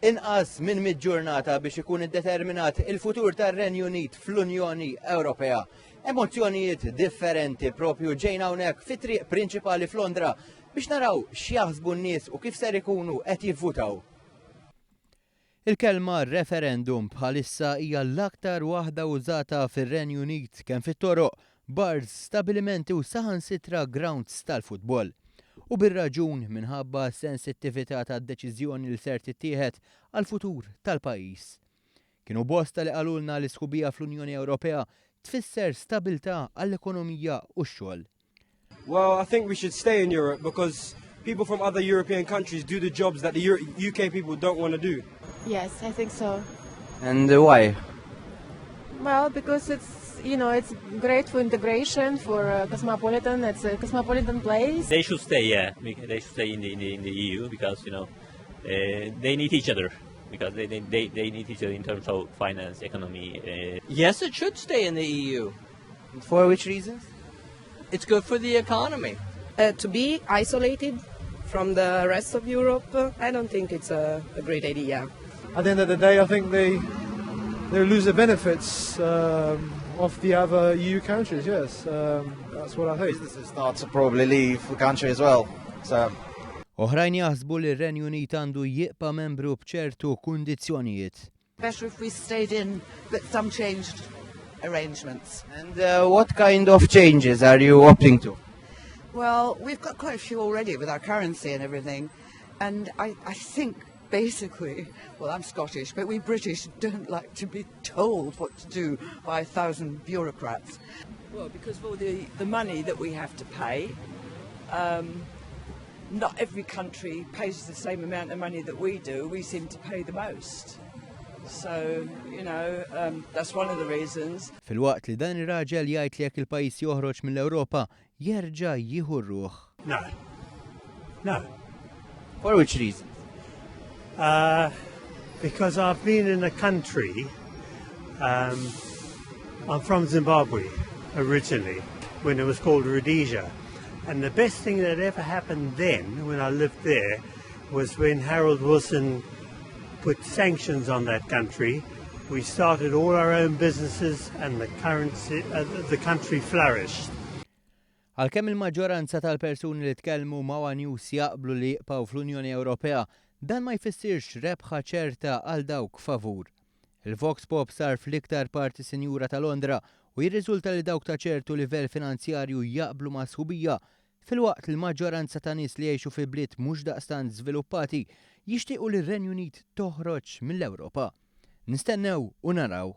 Inqas minn mid-ġurnata biex ikun iddeterminat il-futur tar-Renju Unit fl-Unjoni Ewropea. Emozzjonijiet differenti propju ġejna hawnhekk fit-triq prinċipali f'Londra biex naraw x'jaħsbu n-nies u kif ser ikunu qed jivvutaw. Il-kelma referendum bħalissa hija l-aktar waħda użata fir-Renju Unit kemm fit-toroq, bars, stabilimenti u saħansitra grounds tal-futbol. U bir-raġun minħabba sensittività tad-deċiżjoni li ser tittieħed għall-futur tal-pajjiż. Kienu bosta li qalulna li sħubija fl-Unjoni Ewropea tfisser stabilità għall-ekonomija u x-xogħol. Well, I think we should stay in Europe because people from other European countries do the jobs that the UK people don't want to do. Yes, I think so. And why? Well, because it's great for integration, for cosmopolitan. It's a cosmopolitan place. They should stay, yeah. They should stay in the EU because they need each other because they need each other in terms of finance, economy. Yes, it should stay in the EU. For which reasons? It's good for the economy. To be isolated from the rest of Europe, I don't think it's a great idea. At the end of the day, I think they lose the benefits of the other EU countries, yes. That's what I think. Businesses start to probably leave the country as well. Oħrajn jaħsbu li r-Renju Unit għandu jibqa' membru b'ċertu kundizzjonijiet. Better if we stayed in, but some changed arrangements. And what kind of changes are you opting to? Well, we've got quite a few already with our currency and everything. And I think basically, well, I'm Scottish, but we British don't like to be told what to do by 1,000 bureaucrats. Well, because of all the money that we have to pay, not every country pays the same amount of money that we do. We seem to pay the most. So, that's one of the reasons. Fil-waqt li dan ir-raġel jgħid li jekk il-pajjiż joħroġ mill-Ewropa jerġa' jieħu r-ruħ. No. For which reason? Because I've been in a country, I'm from Zimbabwe originally, when it was called Rhodesia. And the best thing that ever happened then, when I lived there, was when Harold Wilson put sanctions on that country. We started all our own businesses and the country flourished. Għalkemm il-maġġoranza tal-persuni li tkellmu ma' News jaqblu li jibqgħu fl-Unjoni Ewropea, dan ma jfissirx rebħa ċerta għal dawk favur. Il-Vox Pop sar fl-iktar parti sinjura ta' Londra u jirriżulta li dawk ta' ċertu livell finanzjarju jaqblu ma' sħubija fil-waqt il-maġġoranza ta' nies li jgħixu fi bliet mhux daqstant żviluppati jixtiequ li r-Renju Unit toħroġ mill-Ewropa. Nistennew u naraw.